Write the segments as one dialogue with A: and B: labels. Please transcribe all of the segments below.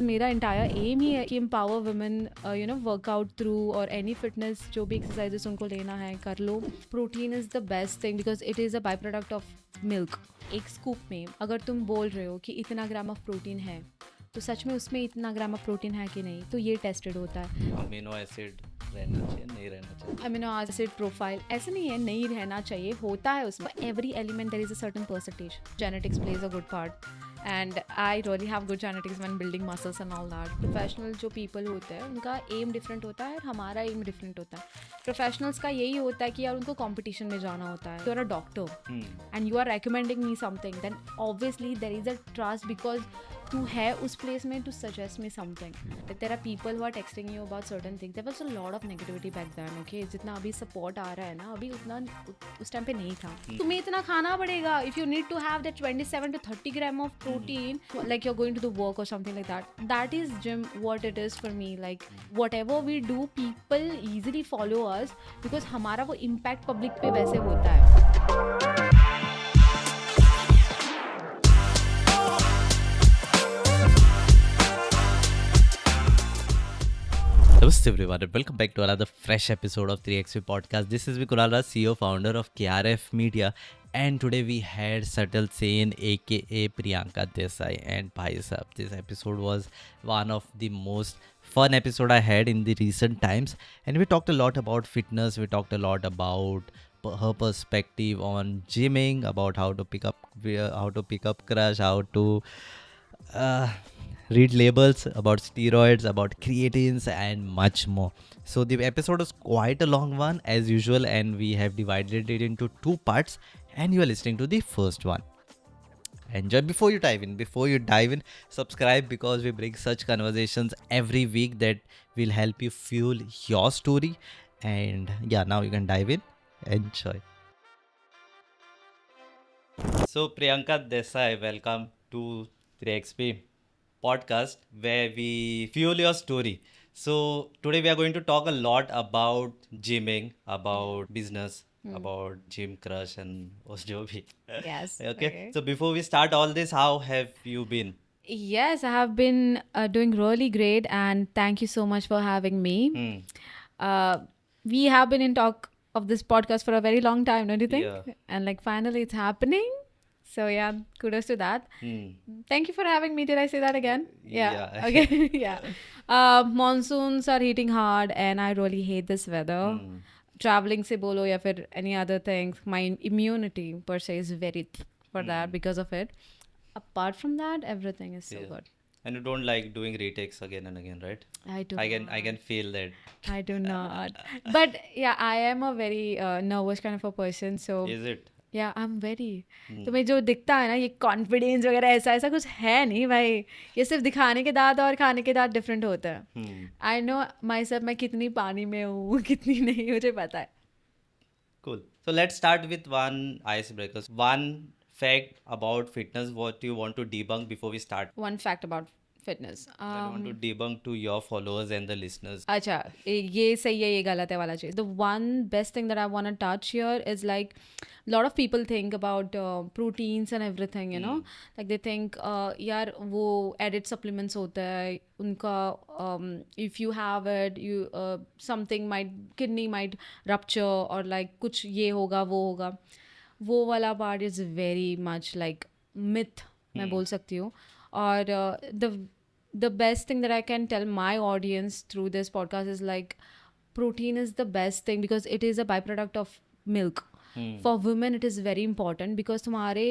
A: मेरा entire M ही है कि एम्पावर वुमेन वर्कआउट थ्रू और एनी फिटनेस जो भी एक्सरसाइजेस उनको लेना है कर लो. Protein is the best thing because it is a byproduct of milk. एक स्कूप में अगर तुम बोल रहे हो कि इतना ग्राम ऑफ प्रोटीन है तो सच में उसमें इतना ग्राम ऑफ प्रोटीन है कि नहीं, तो ये टेस्टेड होता है.
B: अमीनो एसिड रहना चाहिए नहीं रहना चाहिए.
A: अमीनो एसिड प्रोफाइल ऐसे नहीं है नहीं रहना चाहिए, होता है उसमें. Every element there is a certain percentage. Genetics plays a good part and I really have good genetics when building muscles and all that. Professional जो people होते हैं उनका aim different होता है और हमारा aim different होता है. Professionals का यही होता है कि यार उनको competition में जाना होता है. You are a doctor and you are recommending me something, then obviously there is a trust because तू है उस place में to suggest me something. Like there are people who are texting you about certain things. There was a lot of negativity back then. Okay, जितना अभी support आ रहा है ना, अभी उतना उस टाइम पे नहीं था. तुम्हें इतना खाना पड़ेगा. If you need to have that 27 to 30 gram of protein, like you're going to the work or something like that. That is gym what it is for me. Like whatever we do, people easily follow us because हमारा वो impact public पे वैसे होता है.
B: Namaste everyone and welcome back to another fresh episode of 3XP podcast. This is Kunal Raj, CEO founder of KRF Media, and today we had Satal Sen aka Priyanka Desai. And bhai sahab, this episode was one of the most fun episode I had in the recent times, and we talked a lot about fitness. We talked a lot about her perspective on gymming, about how to pick up crush, how to read labels, about steroids, about creatines, and much more. So the episode is quite a long one as usual, and we have divided it into two parts, and you are listening to the first one. Enjoy. Before you dive in, subscribe because we bring such conversations every week that will help you fuel your story. And yeah, now you can dive in. Enjoy. So Priyanka Desai, welcome to 3XP podcast where we fuel your story. So today we are going to talk a lot about gymming, about business, about gym crush and जो भी.
A: Yes.
B: Okay. So before we start all this, how have you been?
A: Yes, I have been doing really great, and thank you so much for having me. We have been in talk of this podcast for a very long time, don't you think?
B: Yeah.
A: And like finally it's happening. So yeah, kudos to that. Thank you for having me. Did I say that again? Yeah.
B: Yeah.
A: Okay. Yeah. Monsoons are hitting hard, and I really hate this weather. Traveling se bolo ya fir any other things. My immunity per se is very for that because of it. Apart from that, everything is so
B: Yeah.
A: good.
B: And you don't like doing retakes again and again, right?
A: I do.
B: I can feel that.
A: I do not. But yeah, I am a very nervous kind of a person. So
B: Is it?
A: या I am very. तुम्हें जो दिखता है ना ये confidence वगैरह ऐसा ऐसा कुछ है नहीं भाई. ये सिर्फ दिखाने के दांत और खाने के दांत डिफरेंट होता है. आई नो माई सेल्फ मैं कितनी पानी में हूँ कितनी नहीं मुझे पता है.
B: Cool. So let's start with one icebreaker. One fact about fitness what you want to debunk before we start.
A: One fact about fitness.
B: That you want to debunk to your followers and the listeners.
A: अच्छा ये सही है ये गलत है वाला चीज. The one best thing that I want to touch here is like lot of people think about proteins and everything you know. Like they think यार वो एडिड सप्लीमेंट्स होता है उनका. If you have it you something might kidney might rupture और like कुछ ये होगा वो होगा. वो वाला part is very much like myth मैं बोल सकती हूँ. और the best thing that I can tell my audience through this podcast is like protein is the best thing because it is a byproduct of milk. For women it is very important because तुम्हारे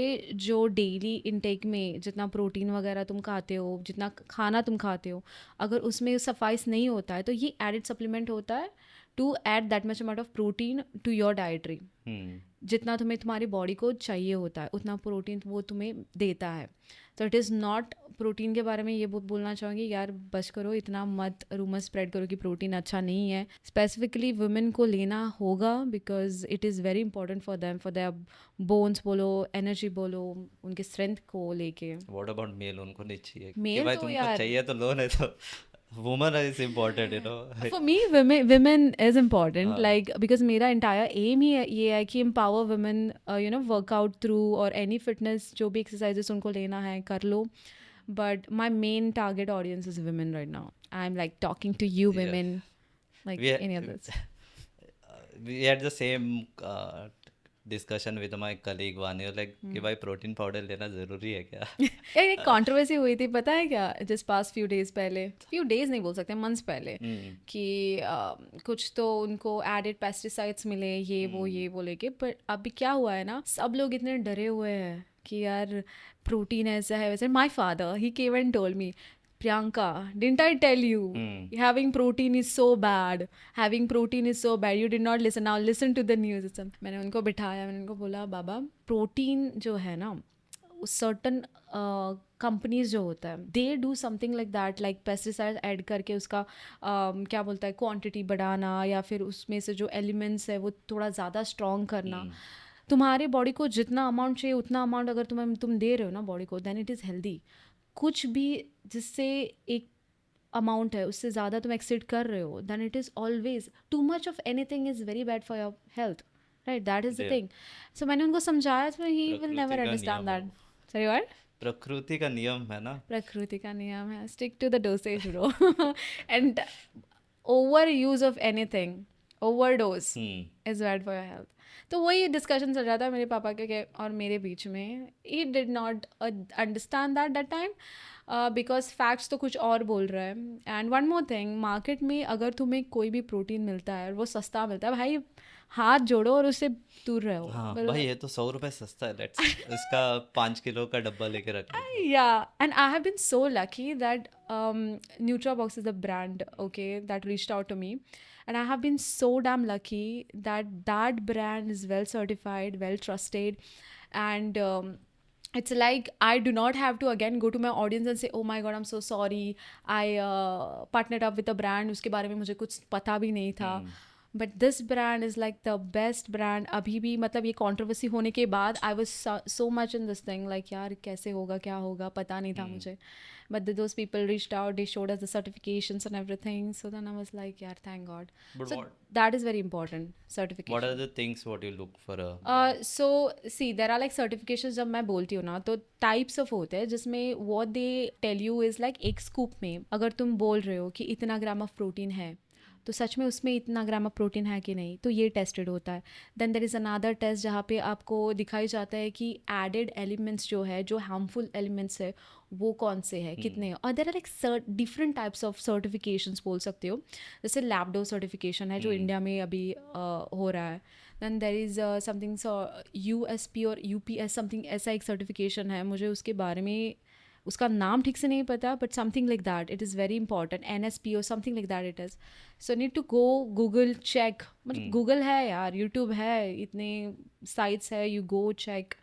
A: जो daily intake में जितना protein वगैरह तुम खाते हो जितना खाना तुम खाते हो अगर उसमें सफाइस नहीं होता है तो ये एडिड सप्लीमेंट होता है to add that much amount of protein to your dietary. जितना तुम्हें तुम्हारी बॉडी को चाहिए होता है उतना प्रोटीन वो तुम्हें देता है. तो इट इज़ नॉट प्रोटीन के बारे में ये बोलना चाहूँगी यार बस करो इतना मत रूमर स्प्रेड करो कि प्रोटीन अच्छा नहीं है. स्पेसिफिकली वुमेन को लेना होगा because it is very important for them for their bones बोलो एनर्जी बोलो उनके स्ट्रेंथ को लेके.
B: What about male? उनको नहीं चाहिए.
A: Male
B: कि भाई
A: तो
B: तुमको
A: यार-
B: चाहिए तो लो नहीं तो woman is important, you know.
A: For me, women is important. Like because मेरा entire aim ही ये है कि empower women, work out through और any fitness जो भी exercises उनको लेना है कर लो. but my main target audience is women right now. I'm like talking to you
B: Yeah.
A: women, like
B: We
A: any others.
B: we had the same discussion with my colleague one year like कि भाई protein powder लेना जरूरी है क्या?
A: यार एक controversy हुई थी पता है क्या, जस्ट पास फ्यू डेज पहले, फ्यू डेज नहीं बोल सकते, मंथ्स पहले, कि कुछ तो उनको एडेड पेस्टिसाइड्स मिले, ये वो लेके। पर अभी क्या हुआ है ना, सब लोग इतने डरे हुए हैं कि यार प्रोटीन ऐसा है वैसे। My father he came and told me, Priyanka, didn't I tell you? Having protein is so bad. Having protein is so bad. You did not listen. Now listen to the news. मैंने उनको बिठाया, मैंने उनको बोला बाबा, protein जो है ना, certain companies जो होता है, they do something like that, like pesticide add करके उसका क्या बोलता है, क्वांटिटी बढ़ाना, या फिर उसमें से जो एलिमेंट्स है वो थोड़ा ज़्यादा स्ट्रॉन्ग करना। तुम्हारे बॉडी को जितना अमाउंट चाहिए उतना अमाउंट अगर तुम दे रहे हो ना बॉडी को, देन इट इज़ हेल्दी। कुछ भी जिससे एक अमाउंट है उससे ज़्यादा तुम एक्सीड कर रहे हो, then it is always too much of anything is very bad for your health, right? That is the
B: Yeah.
A: Thing. So मैंने उनको समझाया, तो ही विल
B: प्रकृति
A: नेवर
B: का
A: अंडरस्टैंड
B: नियम है
A: दैट। Sorry what?
B: प्रकृति का नियम है ना।
A: प्रकृति का नियम है, stick to the dosage bro. And overuse of anything, overdose is bad for your health. तो वही डिस्कशन चल रहा था मेरे पापा के और मेरे बीच में। He did not understand that time, because facts तो कुछ और बोल रहा है। And one more thing, market में अगर तुम्हें कोई भी प्रोटीन मिलता है और वो सस्ता मिलता है, भाई हाथ जोड़ो और उससे दूर रहो।
B: हाँ भाई ये तो 100 रुपए सस्ता है, लेट्स इसका 5 किलो का डब्बा लेके रख लो।
A: Yeah, and I have been so lucky that NutraBox is a brand, okay, that reached out to me, and I have been so damn lucky that that brand is well certified, well trusted, and it's like I do not have to again go to my audience and say, oh my god, I'm so sorry, I partnered up with a brand, उसके बारे में मुझे कुछ पता भी नहीं था। But this brand is like the best brand. अभी भी मतलब ये कंट्रोवर्सी होने के बाद I was so much in this thing, like यार कैसे होगा, क्या होगा, पता नहीं था मुझे। But those people reached out, they showed us the certifications and everything, so then I was like यार thank god.
B: But
A: so
B: what
A: that is very important,
B: what
A: certification.
B: are the things what you look for a
A: so see there are like certification, जब मैं बोलती हूँ ना तो types of होते हैं, जिसमें what they tell you is like एक स्कूप में अगर तुम बोल रहे हो कि इतना ग्राम ऑफ प्रोटीन है, तो सच में उसमें इतना ग्राम ऑफ प्रोटीन है कि नहीं, तो ये टेस्टेड होता है। Then there is another test जहाँ पे आपको दिखाई जाता है कि एडेड एलिमेंट्स जो है, जो हार्मफुल एलिमेंट्स है, वो कौन से हैं, कितने हैं। और there are like different types of certifications बोल सकते हो। जैसे लैब्डो सर्टिफिकेशन है जो इंडिया में अभी हो रहा है। Then there is something USP और UPS समथिंग, ऐसा एक सर्टिफिकेशन है, मुझे उसके बारे में उसका नाम ठीक से नहीं पता, but something like that, it is very important. NSP और something like that it is. So need to go Google check, मतलब गूगल है यार, यूट्यूब है, इतने साइट्स है, you go check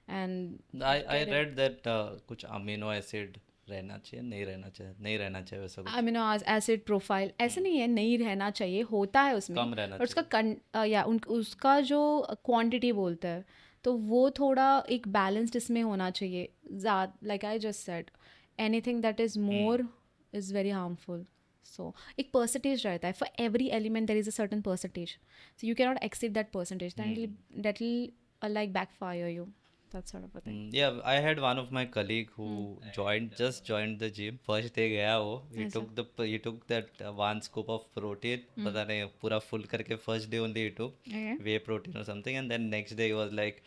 A: and
B: I read that कुछ अमीनो एसिड रहना चाहिए, नहीं रहना चाहिए, नहीं रहना चाहिए वैसा कुछ
A: अमीनो एसिड प्रोफाइल ऐसे नहीं है, नहीं रहना चाहिए, होता है उसमें,
B: कम रहना
A: और उसका उसका जो क्वांटिटी बोलता है, तो वो थोड़ा एक बैलेंस्ड इसमें होना चाहिए। Like I just said, anything that is more is very harmful. So एक परसेंटेज रहता है, for every element there is a certain percentage, so you can not exceed that percentage, that will like backfire you, that sort of a thing.
B: Yeah, I had one of my colleague who just joined the gym. First day गया वो, he took that one scoop of protein, पता नहीं पूरा full करके first day only he took
A: Okay.
B: whey protein or something, and then next day he was like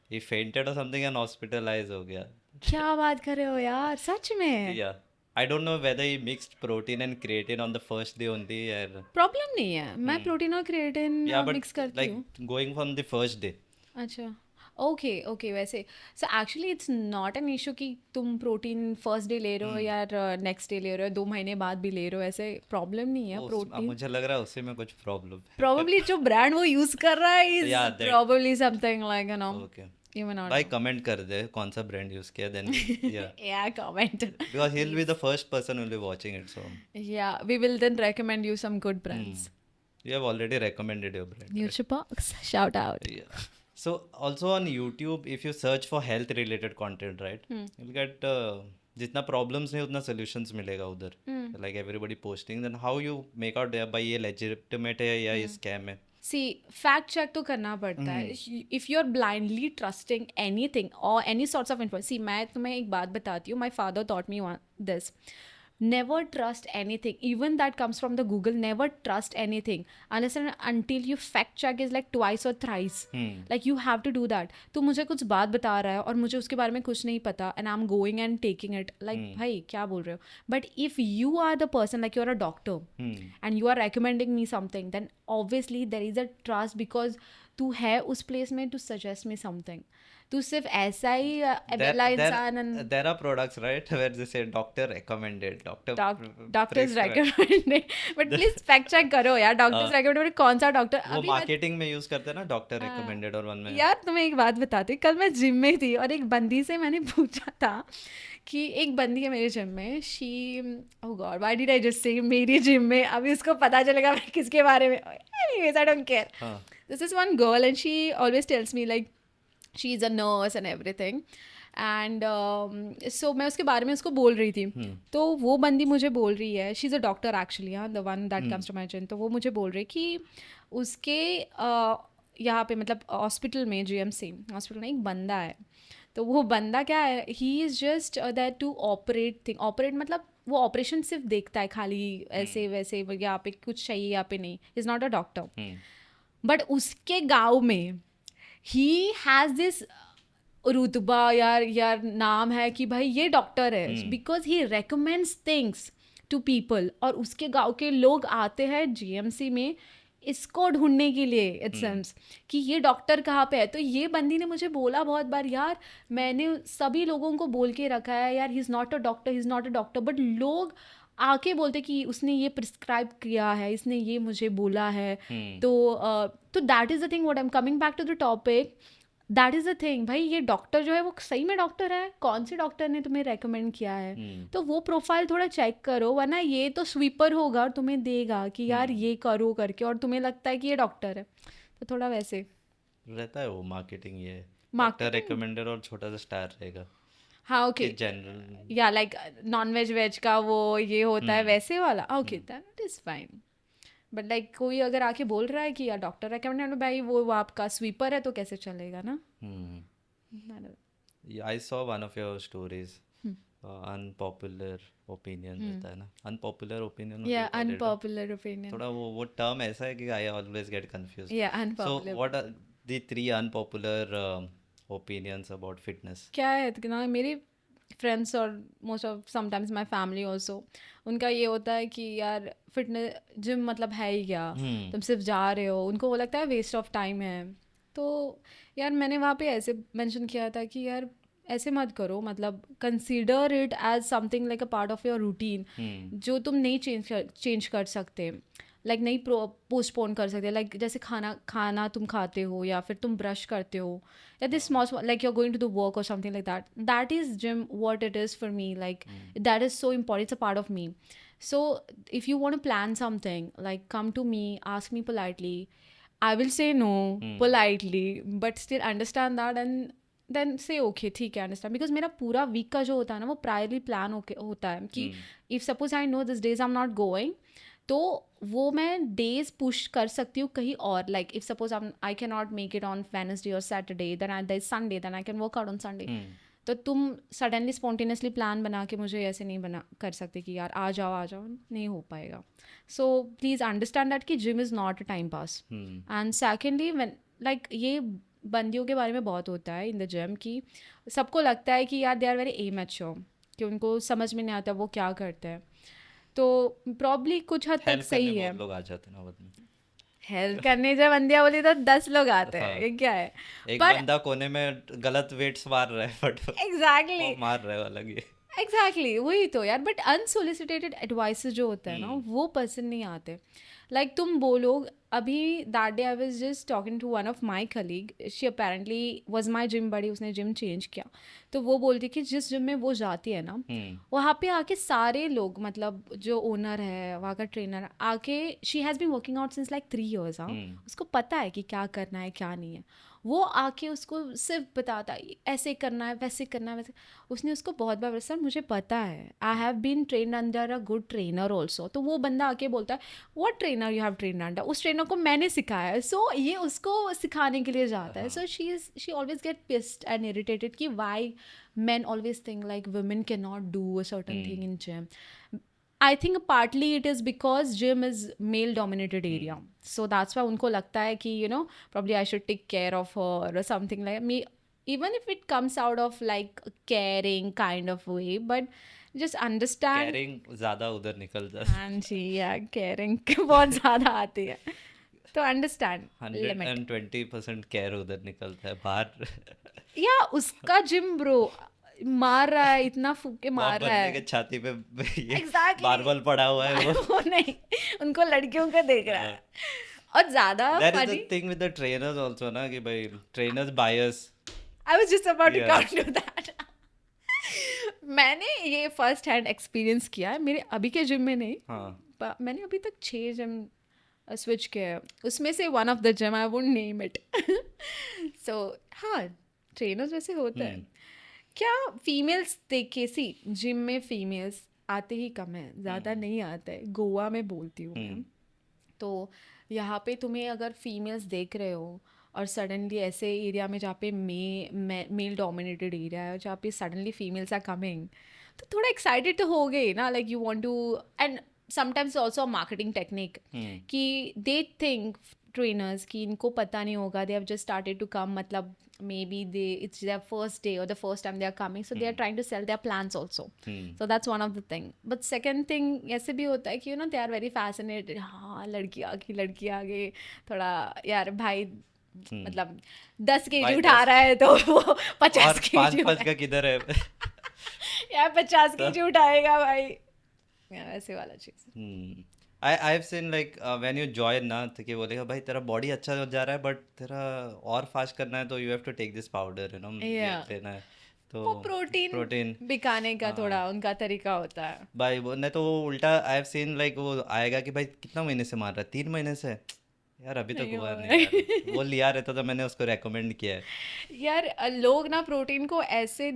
B: he fainted or something and hospitalized हो गया.
A: क्या बात कर रहे हो यार, सच में?
B: Yeah, I don't know whether he mixed protein and creatine on the first day only or
A: problem नहीं है, मैं प्रोटीन और क्रिएटिन
B: yeah, but
A: मिक्स करती
B: like
A: हूँ।
B: going from the first day.
A: अच्छा, ओके ओके। वैसे so actually it's not an issue कि तुम प्रोटीन फर्स्ट डे ले रहे हो या नेक्स्ट डे ले रहे हो, 2 महीने बाद भी ले रहे हो, ऐसे प्रॉब्लम नहीं है।
B: अब
A: प्रोटीन
B: मुझे लग रहा है उससे में कुछ प्रॉब्लम है.
A: प्रॉब्ली जो ब्रांड वो यूज कर रहा है is
B: Yeah, that-
A: probably something like, you know,
B: Okay.
A: Even not.
B: भाई कमेंट कर दे कौन सा ब्रांड यूज किया देन
A: या comment,
B: because he'll be the first person who will be watching it, so
A: yeah we will then recommend you some good brands.
B: you have already recommended your brand.
A: NutraBox, shout out.
B: Yeah. So also on YouTube if you search for health related content, right, you'll get जितना problems नहीं उतना solutions मिलेगा उधर, like everybody posting, then how you make out भाई ये legitimate है या ये scam है.
A: सी फैक्ट चेक तो करना पड़ता है. If you are blindly trusting anything और any sorts of information, see मैं तुम्हें एक बात बताती हूँ. My father taught me this. Never trust anything, even that comes from the Google. Never trust anything unless and until you fact check is like twice or thrice. Like you have to do that. तो मुझे कुछ बात बता रहा है और मुझे उसके बारे में कुछ नहीं पता and I'm going and taking it like भाई क्या बोल रहे हो. But if you are the person, like you're a doctor and you are recommending me something, then obviously there is a trust because तू है उस place में to suggest me something. तू सिर्फ ऐसा ही अबेला इंसान.
B: There are products, right, where they say doctor recommended,
A: doctors recommended. But please fact check करो यार. डॉक्टर्स रेकमेंडेड कौन सा डॉक्टर.
B: वो मार्केटिंग में यूज करते हैं ना, डॉक्टर recommended, और वन में.
A: यार तुम्हें एक बात बताती हूँ. कल मैं जिम में थी और एक बंदी से मैंने पूछा था कि एक बंदी है मेरे जिम में. She oh God why did I just से मेरी जिम में. अभी उसको पता चलेगा मैं किसके बारे में. Anyways I don't care. This is one girl and she always tells me like she is a nurse and everything. And so मैं उसके बारे में उसको बोल रही थी. तो वो बंदी मुझे बोल रही है, she is a doctor actually, हाँ, the one that comes to my gym. तो वो मुझे बोल रही कि उसके यहाँ पे मतलब हॉस्पिटल में, GMC हॉस्पिटल में एक बंदा है. तो वो बंदा क्या है, he is just that to operate thing. Operate मतलब वो ऑपरेशन सिर्फ देखता है खाली ऐसे वैसे, यहाँ पे कुछ चाहिए यहाँ पे नहीं. Is not a doctor. But उसके गाँव में ही हैज़ दिस रुतबा यार नाम है कि भाई ये डॉक्टर है, because he recommends things to people. और उसके गांव के लोग आते हैं GMC में इसको ढूंढने के लिए. इट सेम्स कि ये डॉक्टर कहाँ पे है. तो ये बंदी ने मुझे बोला बहुत बार, यार मैंने सभी लोगों को बोल के रखा है यार he is not a doctor, he is not a doctor. But लोग आके बोलते कि उसने ये प्रिस्क्राइब किया है, इसने ये मुझे बोला है. तो that is the thing. What I am coming back to the topic, that is the thing. भाई ये डॉक्टर जो है वो सही में डॉक्टर है, कौन से डॉक्टर ने तुम्हें रेकमेंड किया है. तो वो प्रोफाइल थोड़ा चेक करो, वरना ये तो स्वीपर होगा और तुम्हें देगा कि यार ये करो करके, और तुम्हें लगता है कि ये डॉक्टर है. तो थोड़ा वैसे
B: रहता है वो मार्केटिंग. ये डॉक्टर रिकमेंडेड और छोटा सा स्टार रहेगा.
A: हाँ ओके.
B: जनरल
A: या लाइक नॉन वेज का वो ये होता है वैसे वाला. Okay that is fine. But like कोई अगर आके बोल रहा है कि यार डॉक्टर रेकमेंडेड, भाई वो आपका स्वीपर है तो कैसे चलेगा ना.
B: I saw one of your stories, unpopular opinion रहता है ना. अनपॉपुलर ओपिनियन,
A: या अनपॉपुलर ओपिनियन.
B: थोड़ा वो टर्म ऐसा है कि आई ऑलवेज गेट कंफ्यूज.
A: या unpopular.
B: So what are the 3 unpopular opinions about fitness?
A: क्या है कि ना, मेरे फ्रेंड्स और most of sometimes my family also, उनका ये होता है कि यार फिटनेस जिम मतलब है ही क्या, तुम सिर्फ जा रहे हो. उनको वो लगता है वेस्ट ऑफ टाइम है. तो यार मैंने वहाँ पे ऐसे मेंशन किया था कि यार ऐसे मत करो. मतलब consider it as something like a part of your routine, जो तुम नहीं चेंज कर सकते, लाइक नहीं पोस्टपोन कर सकते. लाइक जैसे खाना तुम खाते हो या फिर तुम ब्रश करते हो, या this small like you are going to the work और something like that. That is gym what it is for me. Like that is so important. It's a part of me. So if you want to plan something, like come to me, ask me politely. I will say no politely, but still understand that and then say okay, ठीक है, understand. Because मेरा पूरा week का जो होता है ना, वो प्रायरली प्लान होता है कि if suppose I know this days I'm not going, तो वो मैं डेज पुश कर सकती हूँ कहीं और. Like if suppose I can not make it on Wednesday और Saturday, then Sunday, then I can work out on Sunday. तो तुम सडनली स्पॉन्टेनियसली प्लान बना के मुझे ऐसे नहीं कर सकते कि यार आ जाओ, नहीं हो पाएगा. सो प्लीज़ अंडरस्टैंड दैट कि gym is not a time pass. And secondly when like ये बंदियों के बारे में बहुत होता है इन द जिम कि सबको लगता है कि यार दे आर वेरी इमैच्योर, कि उनको समझ में नहीं आता वो क्या करते हैं. तो प्रॉब्ली कुछ हद तक सही है.
B: लोग आ जाते हैं ना
A: हेल्प करने जब बंदियाँ बोली तो 10 लोग आते हैं. ये क्या है,
B: एक बंदा कोने में गलत वेट्स मार रहा है बट
A: एग्जैक्टली
B: मार रहा है अलग ही.
A: एग्जैक्टली वही तो यार. बट अनसोलिसिटेटेड एडवाइसेस जो होता है ना, वो पसंद नहीं आते. लाइक तुम बोलो, अभी that day I was just talking to one of my colleague, she apparently was my gym buddy, उसने जिम चेंज किया. तो वो बोलती कि जिस जिम में वो जाती है ना, वहाँ पे आके सारे लोग, मतलब जो ओनर है वहाँ का ट्रेनर आके, she has been working out since like 3 years. हाँ, उसको पता है कि क्या करना है क्या नहीं है. वो आके उसको सिर्फ बताता है ऐसे करना है वैसे करना है वैसे। उसने उसको बहुत बार बोला, सर मुझे पता है, I have been train under a good trainer also. तो वो बंदा आके बोलता है what trainer you have train under, उस ट्रेनर को मैंने सिखाया है। सो ये उसको सिखाने के लिए जाता है। So she always get pissed and irritated कि Y men always think like women cannot do a certain thing in gym. I think partly it is because gym is male dominated area, so that's why उनको लगता है कि you know probably I should take care of her or something like me, even if it comes out of like a caring kind of way, but just understand।
B: Carrying ज्यादा उधर निकल जाता
A: हाँ जी, या caring बहुत ज़्यादा आती है, तो understand limit।
B: 120% केयर उधर निकलता है बाहर।
A: या उसका जिम ब्रो मार रहा है, इतना फूक के
B: वहाँ
A: मार रहा
B: बंदे के
A: है।
B: छाती पे ये
A: एग्जैक्टली
B: मार्बल पड़ा हुआ है वो।
A: वो नहीं, उनको लड़कियों का देख रहा है। और ज्यादा
B: that is the
A: funny,
B: thing with the trainers also ना कि भाई trainers bias.
A: I was just about to
B: yeah
A: come to that. मैंने ये फर्स्ट हैंड एक्सपीरियंस किया है मेरे अभी के जिम में नहीं,
B: हाँ
A: मैंने अभी तक 6 जिम स्विच किया है, उसमें से one of the gym I won't name it. So हाँ, ट्रेनर्स वैसे होता है। क्या फीमेल्स देखे, सी जिम में फीमेल्स आते ही कम है, ज़्यादा नहीं आता है, गोवा में बोलती हूँ मैं। तो यहाँ पे तुम्हें अगर फीमेल्स देख रहे हो और सडनली ऐसे एरिया में जहाँ पे मेल डोमिनेटेड एरिया है, जहाँ पे सडनली फीमेल्स आर कमिंग, तो थोड़ा एक्साइटेड तो हो गए ना, like you want to. And sometimes also marketing technique कि दे थिंक ट्रेनर्स कि इनको पता नहीं होगा, they have just started to come, मतलब maybe it's their first day or the first time they are coming, so they are trying to sell their plans also. So that's one of the thing. But second thing ऐसे भी होता है कि you know they are very fascinated, हाँ लड़की आ गई, थोड़ा यार भाई मतलब 10 kg
B: भाई
A: उठा
B: 10
A: रहा है तो वो 50
B: और
A: kg
B: 5 का किधर है?
A: यार 50 kg उठाएगा भाई, यार ऐसे वाला चीज।
B: I've seen like when you join ना तो क्या बोलेगा भाई तेरा बॉडी अच्छा हो जा रहा है बट तेरा और फास्ट करना है तो you have to take this powder you know ये
A: Yeah,
B: लेना है तो
A: वो प्रोटीन
B: प्रोटीन।
A: बिकाने का थोड़ा उनका तरीका होता है।
B: भाई वो नहीं तो वो उल्टा I've seen like वो आएगा कि भाई कितना महीने से मार रहा है 3 महीने से यार अभी तक
A: नहीं
B: हुआ
A: हो
B: नहीं यार वो लिया रहता तो मैंने उसको रेकमेंड किया है।
A: यार लोग ना प्रोटीन को ऐसे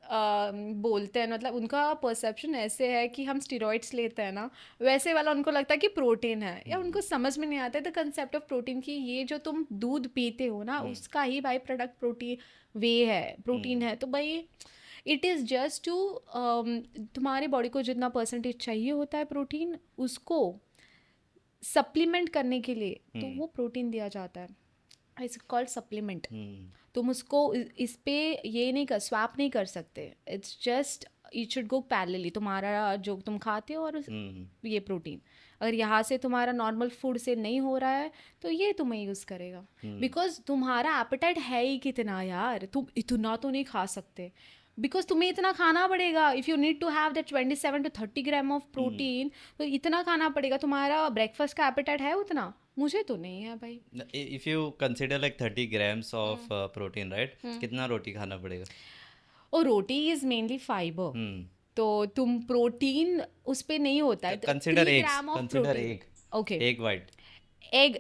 A: बोलते हैं, मतलब उनका परसेप्शन ऐसे है कि हम स्टेरॉइड्स लेते हैं ना, वैसे वाला उनको लगता है कि प्रोटीन है, या उनको समझ में नहीं आता है द कंसेप्ट ऑफ प्रोटीन की ये जो तुम दूध पीते हो ना उसका ही बाई प्रोडक्ट प्रोटीन वे है, प्रोटीन है। तो भाई इट इज़ जस्ट टू तुम्हारे बॉडी को जितना परसेंटेज चाहिए होता है प्रोटीन, उसको सप्लीमेंट करने के लिए तो वो प्रोटीन दिया जाता है, इट्स कॉल्ड सप्लीमेंट। तुम उसको इस पे ये नहीं कर स्वैप नहीं कर सकते, it's just it should go parallelly, तुम्हारा जो तुम खाते हो और ये प्रोटीन अगर यहाँ से तुम्हारा नॉर्मल फूड से नहीं हो रहा है तो ये तुम्हें यूज़ करेगा, बिकॉज तुम्हारा एपेटाइट है ही कितना यार, तुम इतना तो नहीं खा सकते, बिकॉज तुम्हें इतना खाना पड़ेगा। If you need to have that 27 to 30 gram of protein, तो इतना खाना पड़ेगा। तुम्हारा ब्रेकफास्ट का एपेटाइट है उतना, मुझे तो नहीं है भाई।
B: If you consider like 30 grams of protein right कितना रोटी खाना पड़ेगा?
A: और रोटी इज मेनली फाइबर, तो तुम प्रोटीन उस पे नहीं होता है,
B: consider
A: 3
B: eggs
A: gram of
B: consider
A: protein.
B: Egg
A: okay,
B: egg white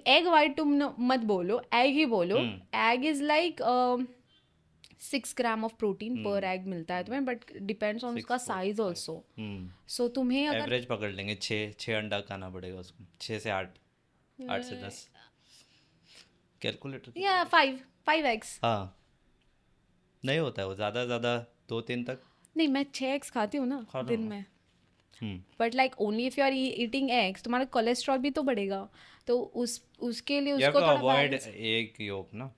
A: egg white तुम मत बोलो, एग ही बोलो। Egg is like 6 gram of protein पर एग मिलता है तुम्हें, बट डिपेंड्स ऑन उसका साइज ऑल्सो। सो तुम्हें अगर
B: एवरेज पकड़ लेंगे 6 अंडा खाना पड़ेगा उसको 6 से 8 से 10 कैलकुलेटर
A: या 5 एग्स।
B: हाँ नहीं होता है वो ज़्यादा 2-3 तक
A: नहीं, मैं 6 एग्स खाती हूँ ना
B: खा लो।
A: दिन में, but like only if you are eating eggs, तुम्हारा कोलेस्ट्रॉल भी तो बढ़ेगा, तो उसके लिए
B: you have
A: उसको
B: to
A: थोड़ा
B: avoid
A: बैलेंस।
B: एग yolk ना।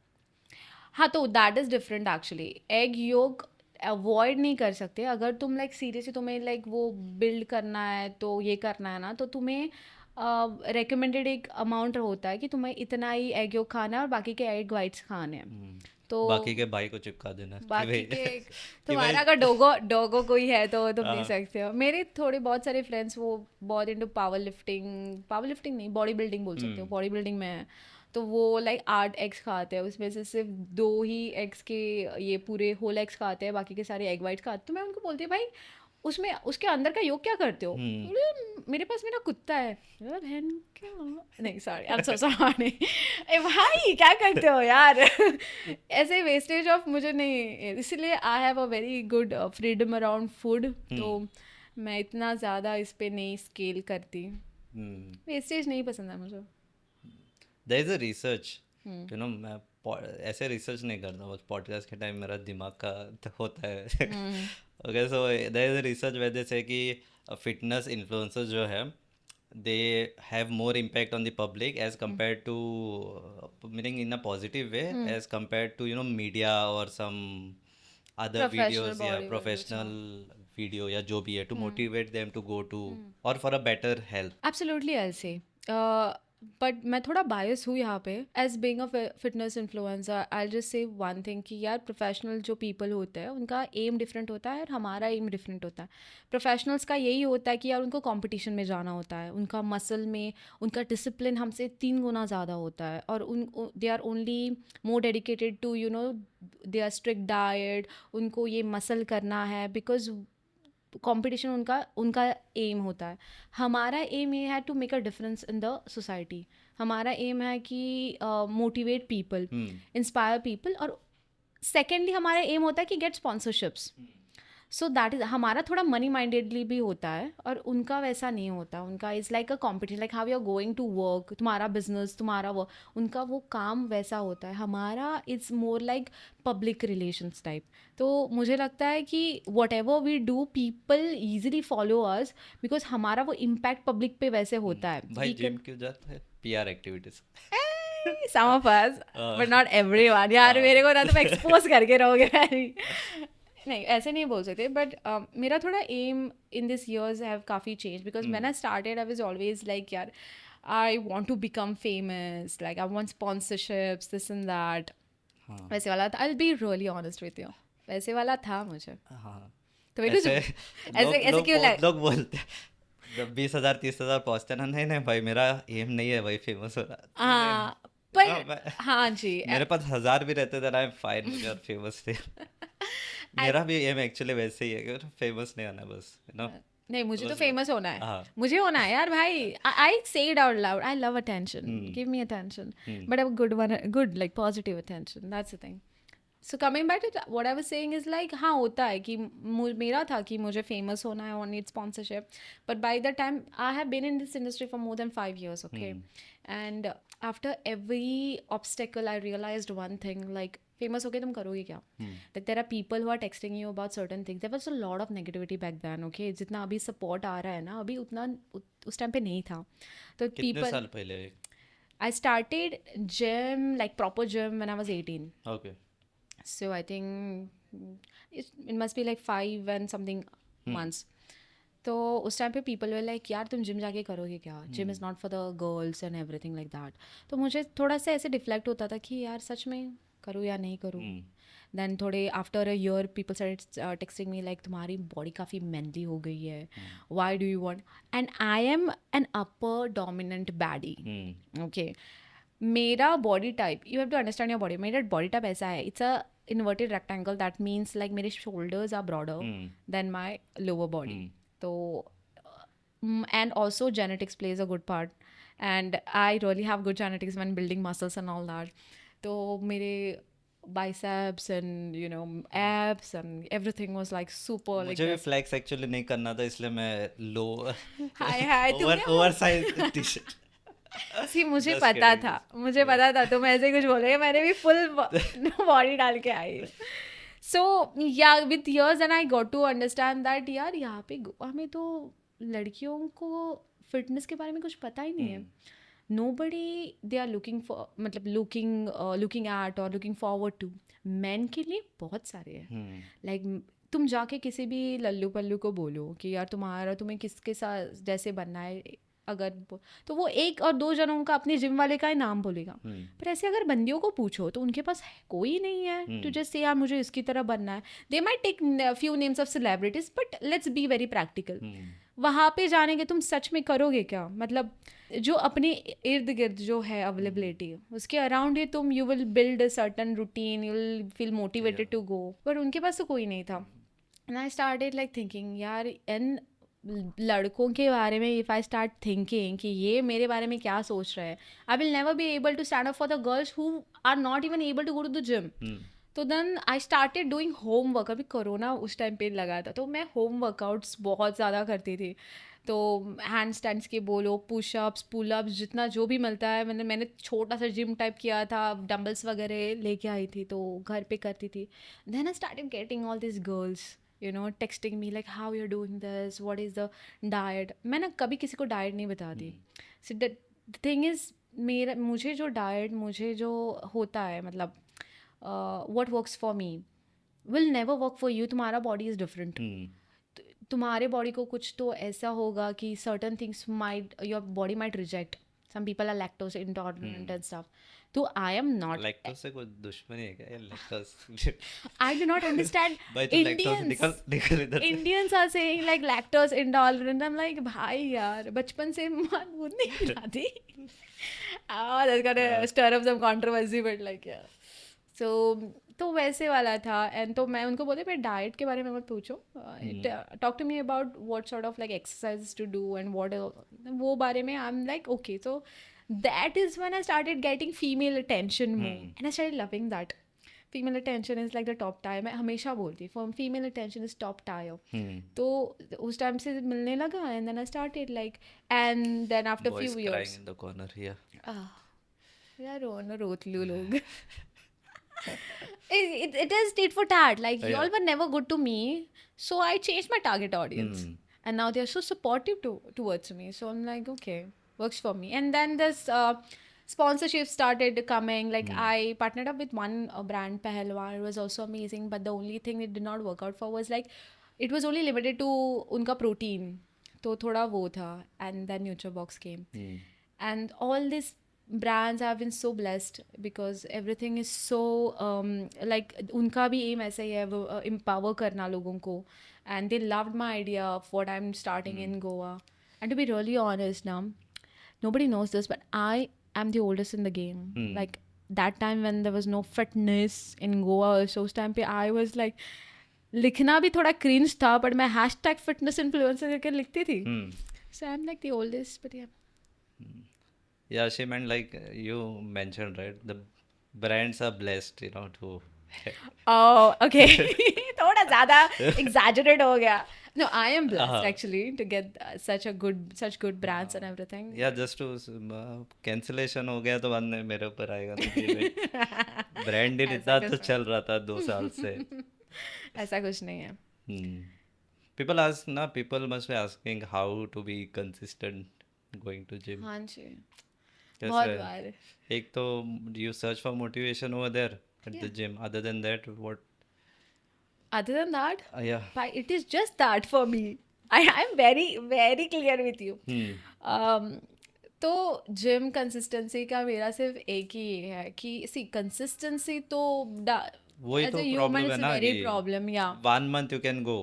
A: हाँ, तो that is different actually. Egg yolk avoid नहीं कर सकते, अगर तुम लाइक सीरियसली तुम्हें लाइक वो बिल्ड करना है तो ये करना है ना, तो तुम्हें रिकमेंडेड एक अमाउंट होता है कि तुम्हें इतना ही एग योक खाना है और बाकी के एग वाइट्स खाने हैं। तो
B: बाकी के भाई को चिपका देना कि
A: बाकी
B: भाई
A: के
B: कि
A: तुम्हारा अगर डोगो कोई है तो तुम ले सकते हो। मेरे थोड़े बहुत सारे फ्रेंड्स वो बहुत इनटू पावर लिफ्टिंग नहीं, बॉडी बिल्डिंग बोल सकते हो, बॉडी बिल्डिंग में है, तो वो लाइक 8 एग्स खाते हैं, उसमें से सिर्फ 2 ही एग्स के ये पूरे होल एग्स खाते हैं, बाकी के सारे एग वाइट्स खाते हैं। तो मैं उनको बोलती हूँ भाई उसमें उसके अंदर का योग क्या करते हो? बोले, मेरे पास मेरा कुत्ता है। बोला, बहन क्या, नहीं sorry, I am so sorry. ए भाई क्या करते हो यार? ऐसे वेस्टेज ऑफ मुझे नहीं, इसलिए I have a very good freedom around food, तो मैं इतना ज़्यादा इस पे नहीं स्केल करती, वेस्टेज नहीं पसंद है मुझे।
B: There is a research, you know, मैं ऐसे रिसर्च नहीं करता, बस पॉडकास्ट के टाइम मेरा दिमाग का होता है। Okay, so there is a research वजह से कि फिटनेस इन्फ्लुएंसर्स जो है they have more impact on the public as compared to meaning in a positive way as compared to, you know, media or some other
A: professional
B: videos या
A: body
B: professional video या जो भी है to motivate them to go to or for a better health.
A: Absolutely I say, but मैं थोड़ा bias हूँ यहाँ पे as being a fitness influencer. I just say one thing कि यार प्रोफेशनल जो पीपल होते हैं उनका एम डिफरेंट होता है और हमारा एम डिफरेंट होता है। प्रोफेशनल्स का यही होता है कि यार उनको कंपटीशन में जाना होता है, उनका मसल में उनका डिसिप्लिन हमसे 3 गुना ज़्यादा होता है, और उन they are only more dedicated to you know they are strict diet, उनको ये मसल करना है बिकॉज कंपटीशन उनका उनका एम होता है। हमारा एम ये है to make a difference in the society. हमारा एम है कि मोटिवेट पीपल, इंस्पायर पीपल, और सेकेंडली हमारा एम होता है कि get sponsorships. So that is हमारा थोड़ा मनी माइंडेडली भी होता है, और उनका वैसा नहीं होता। उनका is like a competition, like how you are going to work, तुम्हारा बिजनेस, तुम्हारा वर्क, उनका वो काम वैसा होता है। हमारा it's more like public relations type. तो मुझे लगता है कि whatever we do people easily follow us because हमारा वो इम्पैक्ट पब्लिक पे वैसे होता है।
B: भाई जिम क्यों जाते हैं? PR activities.
A: Some of us, but not everyone. यार मेरे को ना तुम एक्सपोज करके रहोगे भाई। नहीं ऐसे नहीं बोल सकते, बट मेरा थोड़ा aim in this years have काफ़ी change because when I started I was always like यार I want to become famous, like I want sponsorships this and that. वैसे वाला था, I will be really honest with you, वैसे वाला था मुझे।
B: हाँ,
A: तो मेरे को ऐसे ऐसे क्यों
B: बहुत लोग बोलते हैं जब 20,000 30,000 पहुंचते हैं ना, नहीं नहीं भाई मेरा एम नहीं है भाई फेमस होना।
A: हाँ पर हाँ जी,
B: मेरे पास 1,000 भी रहते थे, आई एम फाइन मुझे फेमस थे। मेरा भी एम एक्चुअली वैसे ही है कि फेमस नहीं होना बस, यू नो।
A: नहीं मुझे तो फेमस होना है,
B: हाँ।
A: मुझे होना है यार भाई। I say it out loud, I love attention, give me attention, but a good one, good like positive attention, that's the thing. So coming back to what I was saying is like हाँ होता है कि मेरा था कि मुझे famous होना है, और need sponsorship, but by the time I have been in this industry for more than 5 years, okay, and after every obstacle I realized one thing, like famous होके तुम करोगे क्या? Like there are people who are texting you about certain things. There was a lot of negativity back then, okay, जितना अभी support आ रहा है ना अभी उतना उस टाइम पे नहीं था। तो
B: कितने
A: पीपल,
B: साल पहले?
A: I started gym like proper gym when I was 18,
B: okay.
A: so I think it must be like 5 and something months. तो उस टाइम पे पीपल वर लाइक यार तुम जिम जाके करोगे क्या, gym is not for the girls and everything like that. तो मुझे थोड़ा सा ऐसे डिफ्लेक्ट होता था कि यार सच में करूँ या नहीं करूँ। देन थोड़े after a year people started texting me like तुम्हारी बॉडी काफ़ी मैनली हो गई है, why do you want, and I am an upper dominant baddie, okay. मेरा body type, you have to understand your body, मेरा body type ऐसा है, it's a inverted rectangle, that means like मेरे shoulders are broader than my lower body. So and also genetics plays a good part, and I really have good genetics when building muscles and all that. तो मेरे biceps and you know abs and everything was like super like
B: मुझे भी
A: this.
B: Flex actually नहीं करना था, इसलिए मैं लो
A: हाय
B: over size T-shirt.
A: सी मुझे
B: Just
A: पता
B: kidding,
A: था,
B: just-
A: मुझे पता था तुम ऐसे कुछ बोलोगे, मैंने भी फुल बॉडी डाल के आई। So yeah with years and I got to understand that यार यहाँ पे गोवा में तो लड़कियों को फिटनेस के बारे में कुछ पता ही नहीं है। Nobody they are looking for, मतलब लुकिंग एट और लुकिंग फॉरवर्ड टू। मैन के लिए बहुत सारे हैं, लाइक तुम जाके किसी भी लल्लू पल्लू को बोलो कि यार तुम्हें किसके साथ जैसे बनना है, अगर तो वो 1 और 2 जनों का अपने जिम वाले का ही नाम बोलेगा। पर ऐसे अगर बंदियों को पूछो तो उनके पास कोई नहीं है टू जस्ट से यार मुझे इसकी तरह बनना है। They might take few names of celebrities, but let's be very practical. वहाँ पे जाने के तुम सच में करोगे क्या? मतलब जो अपने इर्द गिर्द जो है अवेलेबिलिटी उसके अराउंड ही तुम you will build a certain routine, you will feel motivated to go, पर उनके पास तो कोई नहीं था। And I started like thinking यार, एंड लड़कों के बारे में इफ़ आई स्टार्ट थिंकिंग कि ये मेरे बारे में क्या सोच रहे हैं, I will never be able to stand up for the girls who are not even able to go to the gym.
B: Hmm.
A: तो then I started doing home work. अभी कोरोना उस टाइम पे लगा था, तो मैं होम वर्कआउट्स बहुत ज़्यादा करती थी. तो हैंड स्टैंड्स के बोलो, पुशअप्स, पुलअप्स, जितना जो भी मिलता है, मैंने छोटा सा जिम टाइप किया था, डंबल्स वगैरह लेके आई थी, तो घर पे करती थी. Then I started getting all this girls texting me like how you're doing this, what is the diet. मैंने कभी किसी को डाइट नहीं बताती. so the thing is, मुझे जो डाइट, मुझे जो होता है, मतलब what works for me will never work for you. तुम्हारा बॉडी इज़ डिफरेंट. तुम्हारे बॉडी को कुछ तो ऐसा होगा कि certain things might, your body might reject. Some people are lactose intolerant and stuff. तो I am not.
B: लैक्टोज से कोई दुश्मनी है क्या? Lactose
A: I do not understand.
B: भाई तो लैक्टोज निकल निकल इधर से.
A: Indians are saying like lactose intolerant. I'm like, भाई यार, बचपन से माँ दूध नहीं खिलाती. That's gonna stir up some controversy, but like yeah. So तो वैसे वाला था. एंड तो मैं उनको बोलती, मैं डाइट के बारे में मत पूछो, talk to me about what sort of like exercise to do and what, वो बारे में I am like okay. So that is when I started getting female attention more, and I started loving that. Female attention is like the top tier. मैं हमेशा बोलती for female attention is top tier. तो उस time से मिलने लगा, and then I started like, and then after few years
B: in the corner here.
A: यार रोत लू लोग. it is tit for tat. Like
B: Yeah.
A: y'all were never good to me, so I changed my target audience, and now they are so supportive towards me. So I'm like, okay, works for me. And then this sponsorship started coming. Like I partnered up with one brand, Pehelwan. It was also amazing, but the only thing it did not work out for was like it was only limited to उनका protein. तो थोड़ा वो था. And then NutriBox came, and all this brands have been so blessed because everything is so like उनका भी aim ऐसा ही है, वो empower करना लोगों को. And they loved my idea of what I'm starting in Goa. And to be really honest now, nobody knows this, but I am the oldest in the game. Like that time when there was no fitness in Goa, so उस time पे I was like, लिखना भी थोड़ा cringe था, but मैं hashtag fitness influencer करके लिखती थी. So I'm like the oldest, but yeah.
B: Yeah, she meant like you mentioned, right? The brands are blessed, to.
A: Oh, okay. थोड़ा ज़्यादा exaggerate हो गया. No, I am blessed actually to get such good brands and everything.
B: Yeah, just to cancellation हो गया तो बाद में मेरे ऊपर आएगा तो ब्रांड ही इतना तो चल रहा था 2 साल से.
A: ऐसा कुछ नहीं है.
B: People must be asking how to be consistent going to gym.
A: हाँ जी.
B: कैसे
A: बहुत बार.
B: एक तो you search for motivation over there at the gym. Other than that, what?
A: Other than that,
B: Yeah.
A: but it is just that for me. I'm very very clear with you. तो gym consistency का मेरा सिर्फ एक ही है कि सी consistency तो
B: वही तो प्रॉब्लम है ना,
A: वेरी प्रॉब्लम. या
B: 1 month you can go.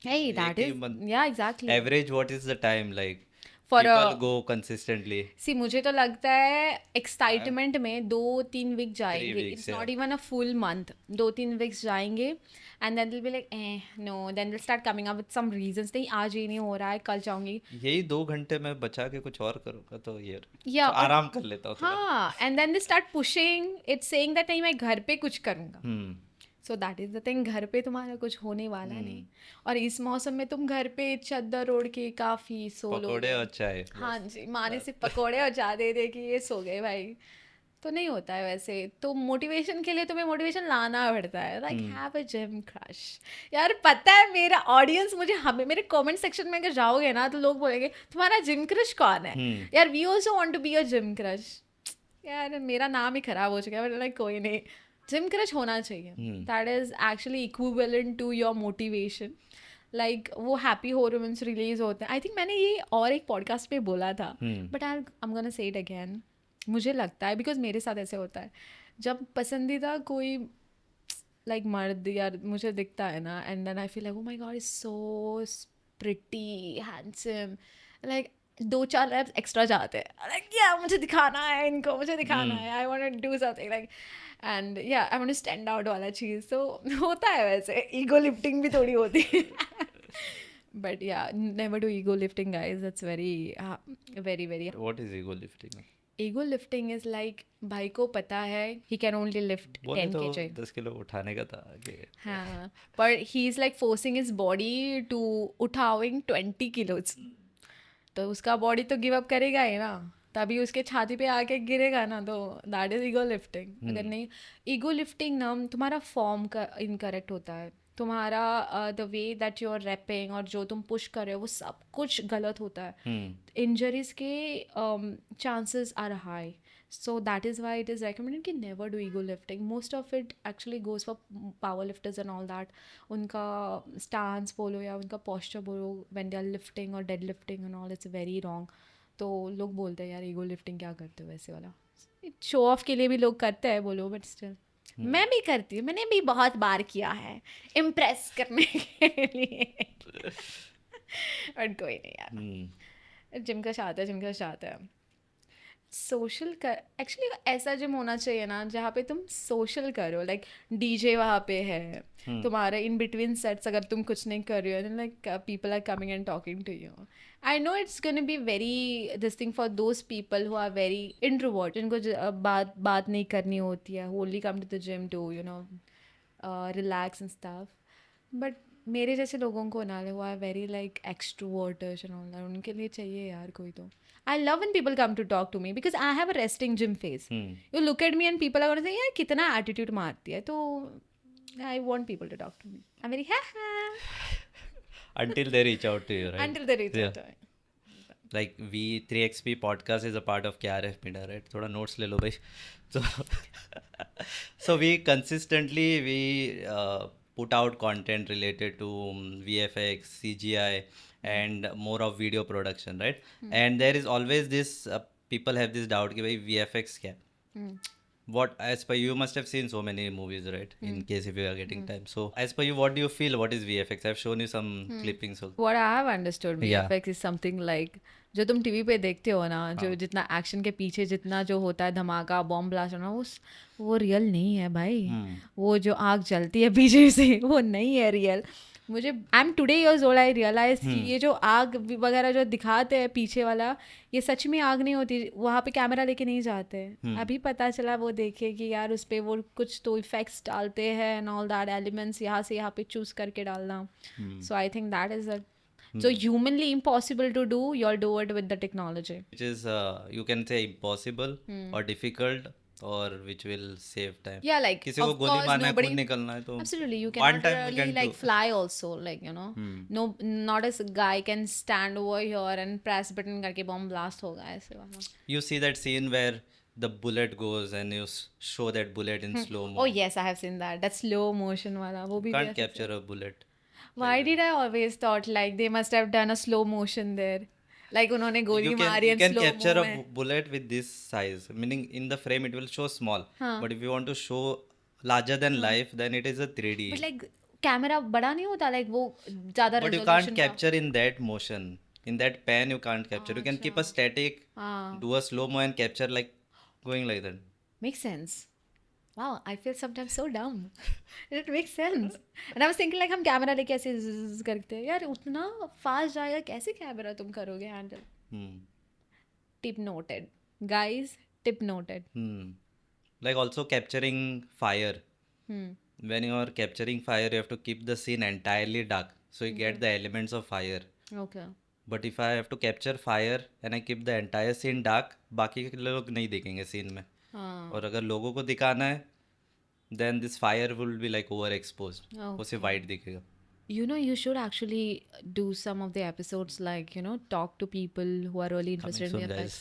A: Hey, that is yeah exactly.
B: Average, what is the time like?
A: For
B: people go consistently.
A: See, मुझे तो लगता है एक्साइटमेंट में 2-3 वीक जाएंगे. It's not even a full month. 2-3 weeks जाएंगे and then will be like no, then will start coming up with some reasons. नहीं, आज ये नहीं हो रहा है, कल जाऊंगी.
B: यही 2 घंटे में बचा के कुछ और करूँगा तो ये
A: या
B: तो आराम कर लेता हूँ.
A: हाँ, and then they start pushing it's saying that नहीं, मैं घर पे कुछ करूँगा. So that is the thing. घर पे तुम्हारा कुछ होने वाला नहीं. और इस मौसम में तुम घर पे चद्दर ओढ़ के काफ़ी सो लो.
B: पकोड़े और चाय.
A: हाँ जी, माने से पकोड़े और चाय दे दे कि ये सो गए भाई. तो नहीं होता है वैसे. तो मोटिवेशन के लिए तुम्हें मोटिवेशन लाना पड़ता है. Like have a gym crush. यार पता है मेरा ऑडियंस मुझे, हमें मेरे कमेंट सेक्शन में अगर जाओगे ना तो लोग बोलेंगे तुम्हारा जिम क्रश कौन है. यार we also want to be a gym crush. यार मेरा नाम ही खराब हो चुका है. लाइक कोई नहीं, जिम क्रश होना चाहिए. That is actually equivalent to your motivation. Like वो हैप्पी हॉर्मोन्स रिलीज होते हैं. आई थिंक मैंने ये और एक पॉडकास्ट पे बोला था, but I am gonna say it again. मुझे लगता है बिकॉज मेरे साथ ऐसे होता है, जब पसंदीदा कोई लाइक मर्द यार मुझे दिखता है ना, and then I feel like oh my god is so pretty handsome. Like 2-4 reps extra जाते हैं. लाइक या मुझे दिखाना है इनको, मुझे दिखाना है. I want to do something like. And या I want to stand out वाला चीज़ तो होता है वैसे ईगो लिफ्टिंग भी थोड़ी होती है बट या never do ego lifting guys that's very very very
B: What is ego lifting?
A: Ego lifting is like भाई को पता है ही कैन ओनली लिफ्ट
B: बोले
A: 10
B: तो
A: kg
B: 10 किलो उठाने का था कि
A: हाँ पर he is like forcing his body to उठाविंग 20 kilos तो उसका बॉडी तो गिव अप करेगा ही ना तभी उसके छाती पे आके गिरेगा ना तो दैट इज ईगो लिफ्टिंग अगर नहीं ईगो लिफ्टिंग ना तुम्हारा फॉर्म का इनकरेक्ट होता है तुम्हारा the way that you are repping और जो तुम पुश कर रहे हो वो सब कुछ गलत होता है इंजरीज के chances are high so that is why it is recommended कि never do ego lifting most of it actually goes for power lifters and all that उनका stance बोलो या उनका posture बोलो when they are lifting or dead lifting and all it's very wrong तो लोग बोलते हैं यार ego lifting क्या करते हो वैसे वाला शो ऑफ के लिए भी लोग करते हैं बोलो बट स्टिल मैं भी करती हूँ मैंने भी बहुत बार किया है इम्प्रेस करने के लिए बट कोई नहीं यार जिम का चाहता है जिम का चाहता है सोशल कर एक्चुअली ऐसा जिम होना चाहिए ना जहाँ पे तुम सोशल करो लाइक डीजे वहाँ पे है तुम्हारा इन बिटवीन सेट्स अगर तुम कुछ नहीं कर रहे हो like people are coming and talking to you I know it's gonna be very this thing for those people who are very introvert जिनको बात नहीं करनी होती है only come to the gym to you know relax and stuff but मेरे जैसे लोगों को ना वो are very like extroverters and all that उनके लिए चाहिए यार कोई तो I love when people come to talk to me because I have a resting gym face. You look at me and people are going to say, यार कितना attitude मारती है तो I want people to talk to me. I'm very
B: until they reach out to you, right?
A: Until they reach out to me.
B: Like we 3XP podcast is a part of KRF Media, right? थोड़ा notes ले लो भाई. So so we consistently put out content related to VFX, CGI and more of video production, right? And there is always this people have this doubt कि भाई VFX क्या है? What as per you must have seen so many movies, right? In case if you are getting time. So as per you, what do you feel? What is VFX? I've shown you some clippings. So
A: What I have understood VFX is something like जो तुम TV पे देखते हो ना जो जितना action के पीछे जितना जो होता है धमाका बॉम्ब ब्लास्ट होना वो रियल नहीं है भाई वो जो आग जलती है पीछे से वो नहीं है रियल मुझे I am today years old I realise कि ये जो आग वगैरह जो दिखाते हैं पीछे वाला ये सच में आग नहीं होती वहाँ पे कैमरा लेके नहीं जाते अभी पता चला वो देखे कि यार उस पर वो कुछ तो इफेक्ट्स डालते हैं एंड ऑल दैट एलिमेंट्स यहाँ से यहाँ पे चूज करके डालना so I think that is a so humanly impossible to do you'll do it with the technology
B: which is you can say impossible or difficult or which will save time.
A: Yeah, like
B: किसी को गोली मारना है खुद निकलना है तो
A: absolutely you cannot really like fly also like you know no not as a guy can stand over here and press button करके bomb blast होगा ऐसे वाला.
B: You see that scene where the bullet goes and you show that bullet in slow mo.
A: Oh yes, I have seen that. That slow motion वाला वो भी
B: can't capture a bullet.
A: Why did I always thought like they must have done a slow motion there? Like उन्होंने गोली मारी and slow mo.
B: You can capture a bullet with this size. Meaning in the frame it will show small. But if you want to show larger than life, then it is a 3D.
A: But like camera बड़ा नहीं होता like वो ज़्यादा
B: resolution. But you can't capture in that motion. In that pan you can't capture. You can keep a static, do a slow mo and capture like going like that.
A: Makes sense. Wow, I feel sometimes so dumb. It makes sense. And I was thinking like हम camera लेके ऐसे ज़ करते हैं यार उतना fast जाएगा कैसे कैमरा तुम करोगे handle tip noted guys tip noted
B: like also capturing fire when you are capturing fire you have to keep the scene entirely dark so you get the elements of fire
A: okay
B: but if I have to capture fire and I keep the entire scene dark बाकी के लोग नहीं देखेंगे scene में और अगर लोगों को दिखाना है then this fire will be like overexposed वो सिर्फ white दिखेगा.
A: You know, you should actually do some of the episodes like, you know, talk to people who are really interested in VFX.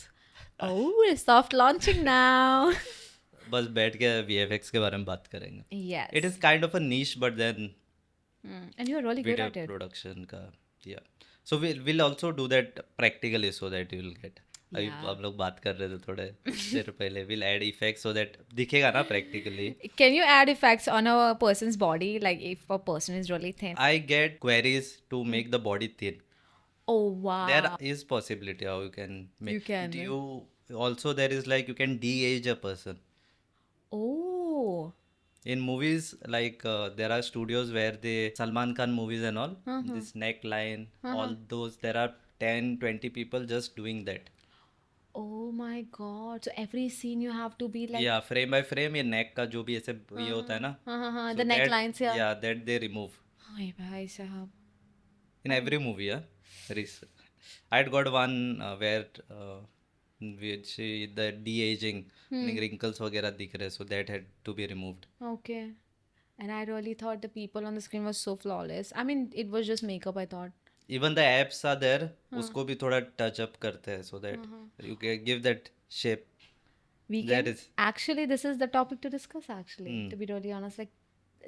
A: Oh, it's soft launching now.
B: बस बैठ के VFX के बारे में बात करेंगे.
A: Yes.
B: It is kind of a niche but then
A: and you are really good at it.
B: Production का yeah. So we'll also do that practically so that you will get. अभी हम लोग बात कर रहे थे थोड़े देर पहले we'll add effects so that दिखेगा ना practically.
A: Can you add effects on a person's body like if a person is really thin?
B: I get queries to make the body thin.
A: Oh wow.
B: There is possibility how you can make.
A: You can.
B: Do you also there is like you can de-age a person.
A: Oh. Oh.
B: In movies, like there are studios where they Salman Khan movies and all,
A: Uh-huh.
B: this neckline,
A: Uh-huh.
B: all those, there are 10-20 people just doing that.
A: Oh my God. So every scene you have to be like,
B: या frame by frame ये नेक का जो भी ऐसे ये होता है
A: uh-huh.
B: ना,
A: Uh-huh.
B: So
A: The
B: that
A: necklines, yeah.
B: या that they remove
A: Hi, bhai sahab.
B: in every movie. Yeah, I'd got one where which the de-aging, meaning wrinkles वगैरह दिख रहे, so that had to be removed.
A: Okay. And I really thought the people on the screen was so flawless. I mean, it was just makeup, I thought.
B: Even the apps are there, उसको भी थोड़ा touch up करते हैं, so that you can give that shape.
A: We
B: That
A: can
B: is
A: actually, this is the topic to discuss, actually, to be really honest. Like,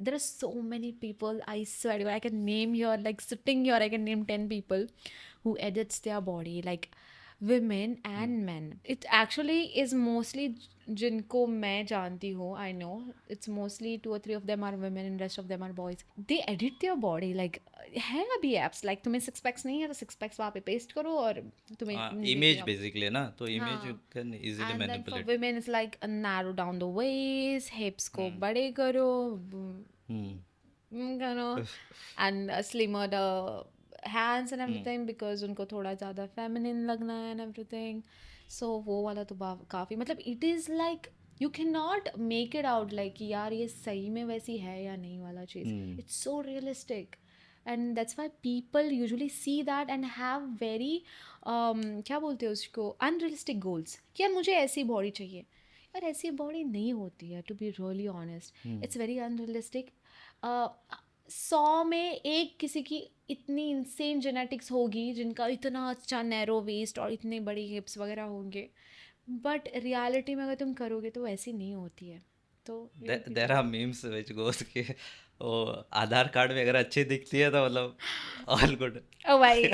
A: there are so many people, I swear to God, I can name here, like sitting here, I can name 10 people who edits their body, like women and men. It actually is mostly जिनको मैं जानती हूँ, I know it's mostly 2 or 3 of them are women and rest of them are boys. They edit their body like है अभी apps like तुम्हें six packs नहीं है तो six packs वहाँ पे paste करो और तुम्हें दिख
B: image
A: गया.
B: basically ना, तो image you
A: हाँ.
B: can easily
A: And then for
B: manipulate.
A: women, it's like narrow down the waist, hips को बड़े करो, करो, and slimmer the hands and everything because उनको थोड़ा ज़्यादा feminine लगना है and everything. So वो वाला तो काफ़ी मतलब it is like you cannot make it out like कि यार ये सही में वैसी है या नहीं वाला चीज़. It's so realistic. And that's why people usually see that and have very क्या बोलते हैं उसको unrealistic goals कि यार मुझे ऐसी बॉडी चाहिए. यार ऐसी बॉडी नहीं होती है to be really honest. It's very unrealistic. 100 में एक किसी की इतनी इंसेन जेनेटिक्स होगी जिनका इतना अच्छा नैरो वेस्ट और इतने बड़ी हिप्स वगैरह होंगे, बट रियलिटी में अगर तुम करोगे तो वैसी नहीं होती है. तो
B: There are memes which goes कि वो आधार कार्ड में अगर अच्छी दिखती है तो मतलब all good.
A: oh भाई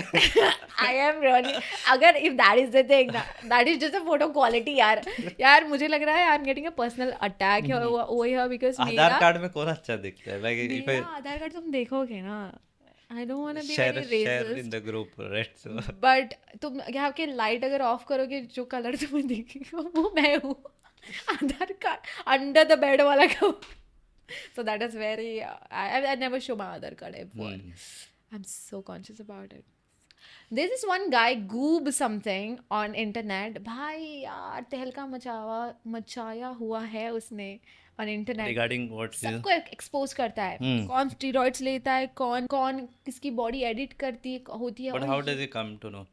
A: I am really अगर if that is the thing that is just a photo quality यार मुझे लग रहा है I'm getting a personal attack over here because
B: Aadhaar card में कौन अच्छा दिखता है, like if
A: मेरा आधार कार्ड तुम देखोगे ना, I don't want to be
B: share
A: very
B: share in
A: racist,
B: the group, right? So
A: but तुम यहाँ के लाइट अगर ऑफ करोगे जो कलर तुम्हें दिखेगा वो मैं हूँ. आधार कार्ड अंडर द बेड वाला का. So that is very I never show my Aadhaar card ever. I'm so conscious about it. There's this one guy goob something on internet. भाई यार तहलका मचाया हुआ है उसने on internet.
B: regarding what is
A: सबको एक्सपोज करता है. कौन स्टीरॉइड्स लेता है, कौन कौन किसकी बॉडी एडिट करती होती है.
B: but
A: और
B: how does he come to know,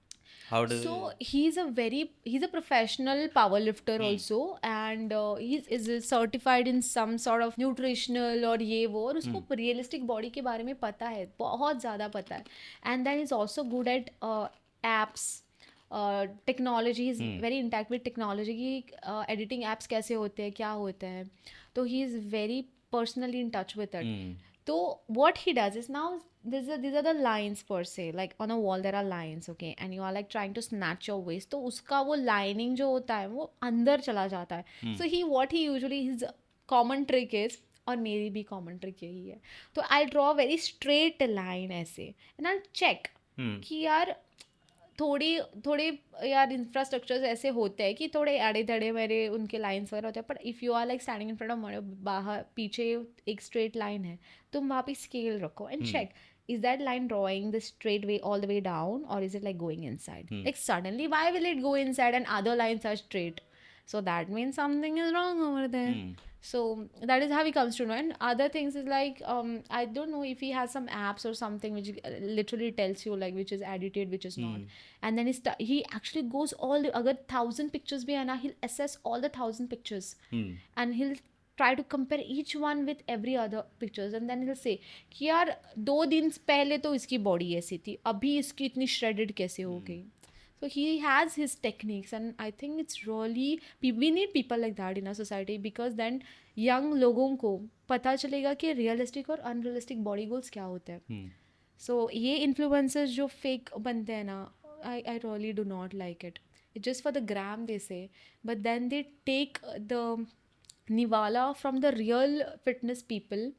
B: how does
A: so he's a professional power lifter also, and is certified in some sort of nutritional और ये वो, और उसको realistic body के बारे में पता है, बहुत ज़्यादा पता है. And then he's also good at apps, technology. He's very intact with technology की editing apps कैसे होते हैं, क्या होते हैं. तो he is very personally in touch with it. So what he does is, now these are the lines per se, like on a wall there are lines, okay, and you are like trying to snatch your waist, तो उसका वो lining जो होता है वो अंदर चला जाता है. So what he usually, his common trick is, और मेरी भी common trick यही है, तो I'll draw a very straight line ऐसे and I'll check कि यार थोड़े यार इंफ्रास्ट्रक्चर्स ऐसे होते हैं कि थोड़े आड़े धड़े मेरे उनके लाइन्स वगैरह होते हैं, पर if you are like standing in front of my, बाहर पीछे एक स्ट्रेट लाइन है, तुम वहाँ पे स्केल रखो and check, is that line drawing the straight way all the way down, or is it like going inside? Like suddenly why will it go inside and other lines are straight? So that means something is wrong over there. So that is how he comes to know. And other things is like I don't know if he has some apps or something which literally tells you like which is edited, which is not. And then he actually goes all the, अगर 1000 pictures भी है ना, he'll assess all the 1000 pictures and he'll try to compare each one with every other pictures, and then he'll say कि यार 2 दिन पहले तो इसकी बॉडी ऐसी थी, अभी इसकी इतनी shredded कैसे हो गई. So he has his techniques, and I think it's really, we need people like that in our society, because then young लोगों को पता चलेगा कि realistic और unrealistic body goals क्या होते हैं. So ये influencers जो fake बनते हैं ना, I really do not like it. It's just for the gram they say, but then they take the nivala from the real fitness people,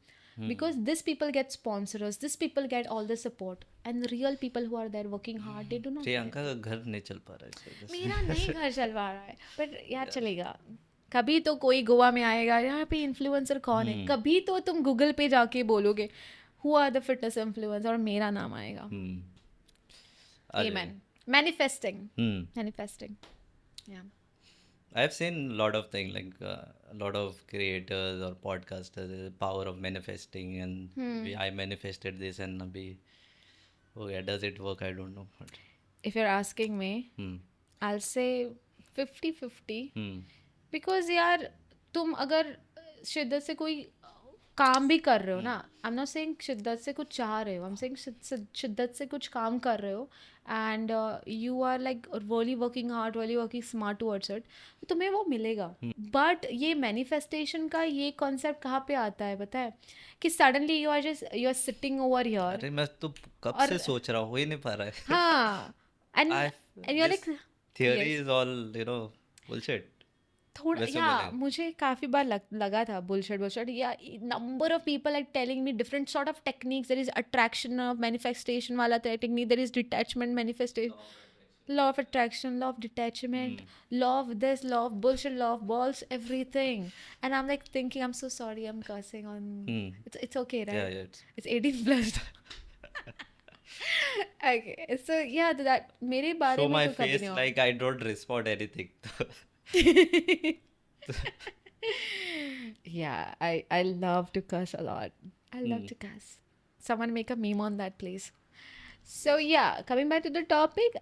A: because this people get sponsors, this people get all the support, and the real people who are there working hard, they do not.
B: Priyanka का घर नहीं चल पा रहा है इस वजह से.
A: मेरा नहीं घर चल पा रहा है, पर यार चलेगा. कभी तो कोई गोवा में आएगा, यहाँ पे इन्फ्लुएंसर कौन है, कभी तो तुम गूगल पे जाके बोलोगे who are the fitness influencer और मेरा नाम आएगा.
B: हम्म. अरे.
A: Amen. Manifesting.
B: Hmm.
A: Manifesting. Yeah.
B: I've seen a lot of things like a lot of creators or podcasters, the power of manifesting, and I manifested this, and abhi, oh yeah, does it work? I don't know. But,
A: If you're asking me,
B: hmm.
A: I'll say 50-50.
B: Hmm.
A: Because यार तुम अगर शिद्दत से कोई काम भी कर रहे हो ना, आई एम नॉट सेइंग शिद्दत से कुछ चाह रहे हो, आई एम सेइंग शिद्दत से कुछ काम कर रहे हो and you are like really working hard, really working smart towards it, तो तुम्हें वो मिलेगा. बट ये मैनिफेस्टेशन का ये कॉन्सेप्ट कहाँ पे आता है पता है, कि suddenly you are sitting over here.
B: अरे मैं तो कब से सोच रहा हूँ, हो ही नहीं पा रहा है.
A: हाँ, and you are like
B: theory is all, bullshit.
A: थोड़ा
B: वैसे
A: या
B: बोलेंगे.
A: मुझे काफ़ी बार लगा था बुलशिट या number of people like telling me different sort of techniques. There is attraction of manifestation वाला technique, there is detachment manifestation, law of attraction, law of detachment, law of this, law of bullshit, law of balls, everything. And I am like thinking, I am so sorry, I am cursing on, it's okay,
B: Yeah,
A: right?
B: yeah.
A: It's 18 plus. Okay, so yeah, that मेरे बारे
B: Show
A: में
B: my
A: तो कभी
B: face
A: नहीं हुआ.
B: like I don't respond anything.
A: Yeah, I love to cuss a lot. I love to cuss. Someone make a meme on that, please. So yeah, coming back to the topic,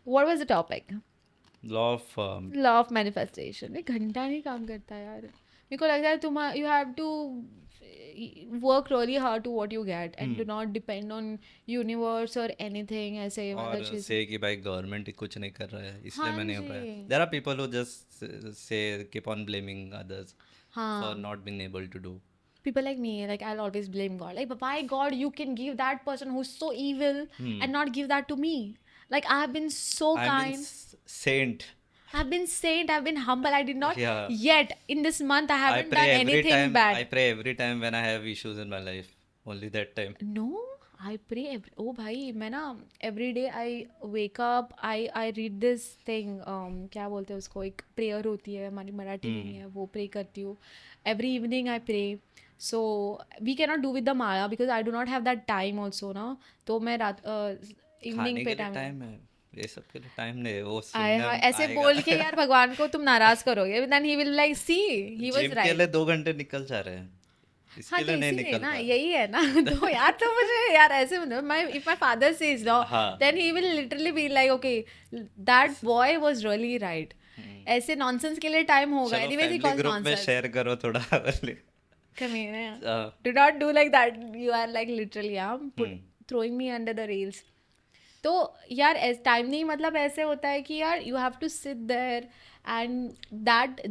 A: what was the topic?
B: Law of
A: Law of manifestation. एक घंटा नहीं काम करता यार. मेरे को लगता है तुम you have to work really hard to what you get and do not depend on universe or anything ऐसे
B: और
A: मतलब चीज़.
B: से कि भाई गवर्नमेंट ही कुछ नहीं कर रहा है इसलिए
A: हाँ
B: मैं नहीं हो
A: जी.
B: पाया. There are people who just say keep on blaming others
A: हाँ.
B: For not being able to do.
A: People like me, like I'll always blame God. Like, but why God, you can give that person who's so evil and not give that to me? Like, I have been so
B: I mean
A: kind.
B: saint.
A: I've been saint. I've been humble. I did not
B: Yeah.
A: yet in this month. I
B: I
A: haven't
B: pray
A: done
B: every
A: anything
B: time.
A: bad.
B: I pray every time when I have issues in my life. Only that time.
A: No, I pray. Oh, भाई मैं ना every day I wake up. I read this thing. क्या बोलते हैं उसको, एक prayer होती है हमारी मराठी में नहीं है, वो pray करती हूँ. Every evening I pray. So we cannot do with the mala because I do not have that time also ना. तो मैं रात evening
B: खाने
A: पे
B: के लिए
A: time.
B: टाइम है, ये सब के लिए टाइम नहीं है. वो
A: आए
B: सुनने
A: हाँ,
B: में
A: ऐसे
B: आएगा.
A: बोल के यार भगवान को तुम नाराज करोगे. Then he will like see he was
B: gym के
A: right.
B: लिए 2 घंटे निकल जा रहे हैं,
A: हाँ
B: इसके
A: तो
B: लिए नहीं
A: इसीलिए
B: निकल
A: ना,
B: पा रहे.
A: यही है ना. तो यार तो मुझे यार ऐसे मतलब मैं if my father says no,
B: हाँ.
A: then he will literally be like okay, that boy was really right. ऐसे नॉनसेंस के लिए टाइम होगा.
B: चलो
A: Anyways he
B: family
A: calls
B: group में
A: nonsense.
B: शेयर करो थोड़ा.
A: कमीने.
B: Uh,
A: Do not do like that. You are like literally throwing me under the rails. तो यार टाइम नहीं मतलब ऐसे होता है कि यार you have to sit there and that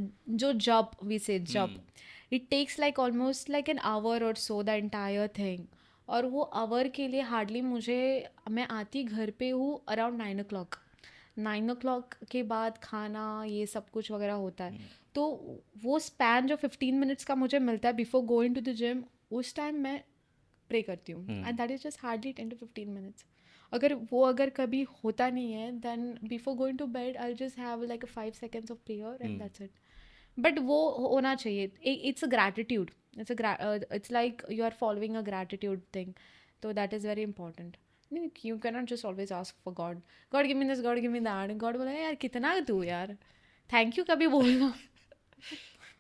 A: जो job we say job it takes like almost like an hour और सो द एंटायर थिंग. और वो आवर के लिए हार्डली मैं आती घर पे हूँ अराउंड 9 o'clock. 9 o'clock के बाद खाना ये सब कुछ वगैरह होता है. तो वो स्पैन जो 15 minutes का मुझे मिलता है before going to the gym, उस टाइम मैं प्रे करती हूँ and that is just hardly 10 to 15 minutes. अगर कभी होता नहीं है then before going to bed I just have like 5 seconds of prayer and that's it. But वो होना चाहिए. It's a gratitude. It's like you are following a gratitude thing. तो that is very important. You can not just always ask for God, God give me this, God give me that. God बोला यार कितना तू यार thank you कभी बोलना.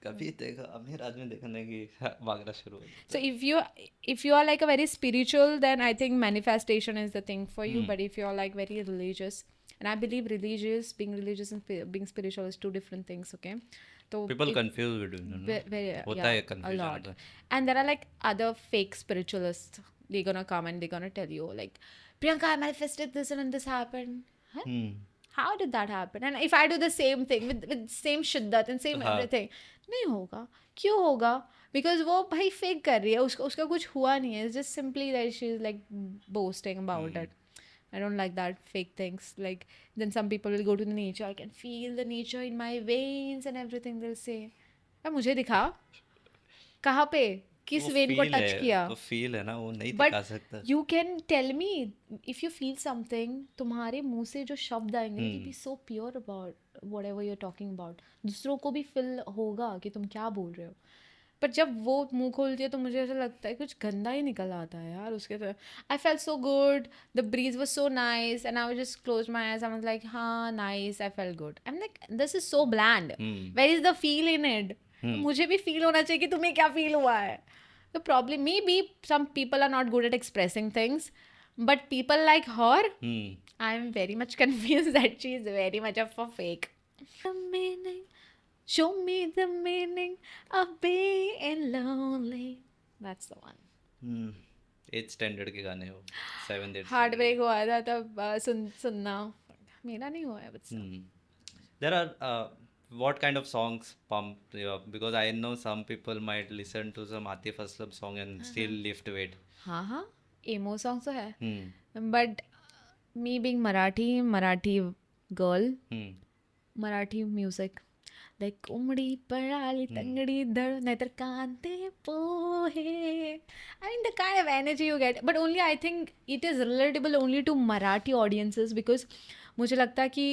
B: कभी देखा अमीर आदमी देखने की मांगना शुरू हो जाता
A: So if you are like a very spiritual, then I think manifestation is the thing for you. But if you are like very religious, and I believe being religious and being spiritual is two different things. Okay, so
B: है. People confuse between them.
A: very
B: होता
A: yeah,
B: है
A: a
B: confusion
A: lot.
B: होता है.
A: And there are like other fake spiritualists. They're gonna come and they're gonna tell you like, Priyanka, I manifested this and this happened. Huh? How did that happen? And if I do the same thing with same shiddat and same
B: हाँ.
A: everything, नहीं होगा. क्यों होगा? Because वो भाई fake कर रही है. उसका कुछ हुआ नहीं है. It's just simply that she's like boasting about it. I don't like that fake things. Like then some people will go to the nature. I can feel the nature in my veins and everything. They'll say, मुझे दिखा. कहाँ पे? किस
B: वो
A: when को
B: feel
A: touch
B: है,
A: किया.
B: वो फील है ना, वो नहीं
A: बट
B: दिखा सकता.
A: You can tell me if you feel something, तुम्हारे मुंह से जो शब्द आएंगे will be so pure about whatever you are talking about. दूसरों को भी फील होगा कि तुम क्या बोल रहे हो. पर जब वो मुंह खोलती है तो मुझे ऐसा लगता है कुछ गंदा ही निकल आता है यार उसके तरफ. I felt so good, the breeze was so nice and I was just close my eyes. I was like हाँ nice, I felt good. I am like this is so bland, where is the feel in it. मुझे भी feel होना चाहिए कि तुम्हें क्या feel हुआ है. The problem may be some people are not good at expressing things, but people like her, I am very much convinced that she is very much of a fake. The meaning, show me the meaning of being lonely. That's the one.
B: Eight standard के गाने हो, 7th 8th
A: heart break हुआ था तब सुनना. मेरा नहीं हुआ है बस.
B: There are what kind of songs pump you up? Because I know some people might listen to some Atif Aslam song and still lift weight.
A: हाँ हाँ, emo songs तो है.
B: Hmm.
A: But me being Marathi girl, Marathi music like कोंबडी पळाली तंगडी दळ नाहीतर कांदे पोहे. I mean the kind of energy you get. But only I think it is relatable only to Marathi audiences. Because मुझे लगता है कि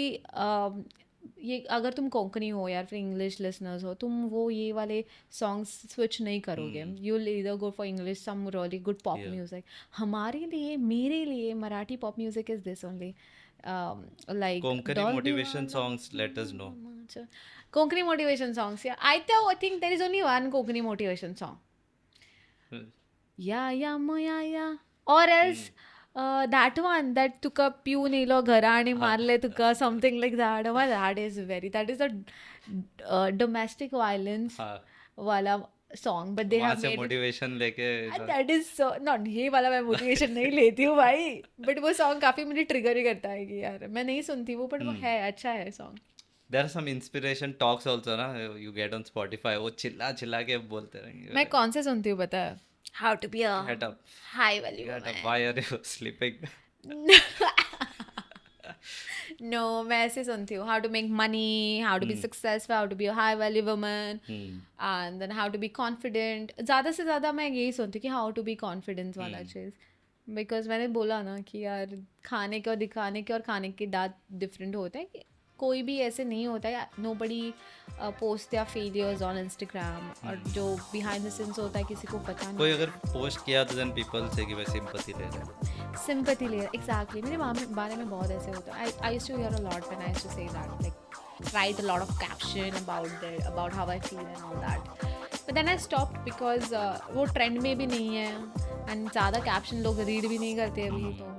A: ये अगर तुम कोंकणी हो या फिर इंग्लिश लिसनर्स हो, तुम वो ये वाले सॉन्ग्स स्विच नहीं करोगे. You will either go for English some really good pop music. हमारे लिए, मेरे लिए Marathi pop music is this only. Like
B: Konkani motivation songs, let us know.
A: Konkani motivation songs, yeah. I think there is only one Konkani motivation song. या मोया. Or else that one that तुका पिऊन yellow घरा आणि मारले तुका, something like that. Oh, that is a domestic violence वाला song, but they have made
B: motivation लेके
A: that is so not. ये वाला मैं मोटिवेशन नहीं लेती हूँ भाई. बट वो सॉन्ग काफी मुझे ट्रिगर ही करता है कि यार मैं नहीं सुनती वो, बट वो है अच्छा है song.
B: There are some inspiration talks also ना, यू गेट ऑन स्पॉटिफाई, वो चिल्ला चिल्ला के बोलते रहेंगे.
A: मैं कौन से सुनती हूँ पता है? How to be a
B: Get up.
A: High value.
B: Get up. Why are you sleeping?
A: No, मैं ऐसे सुनती हूँ. How to make money, how to be successful, how to be a high value woman, and then how to be confident. ज़्यादा से ज़्यादा मैं यही सुनती हूँ कि हाउ टू बी कॉन्फिडेंस वाला चीज़. बिकॉज मैंने बोला ना कि यार खाने के और दिखाने के और खाने के दांत डिफरेंट होते हैं. कि कोई भी ऐसे नहीं होता है. नो बडी पोस्ट या फेलियर्स ऑन इंस्टाग्राम, और जो बिहाइंड द सीन्स होता है किसी को पता नहीं.
B: कोई अगर पोस्ट किया तो देन पीपल से कि वह सिंपैथी ले रहे हैं.
A: सिंपैथी ले, एग्जैक्टली. मेरे बारे में बहुत ऐसे होता है. I used to hear a lot when I used to say that, like write a lot of caption about how I feel and all that. But then I stopped because वो trend में भी नहीं है and ज़्यादा caption लोग read भी नहीं करते अभी. तो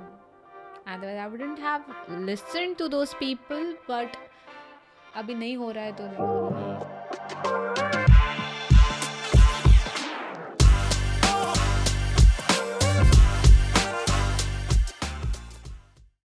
A: otherwise I wouldn't have listened to those people, but अभी नहीं हो रहा है तो नहीं हो रहा है.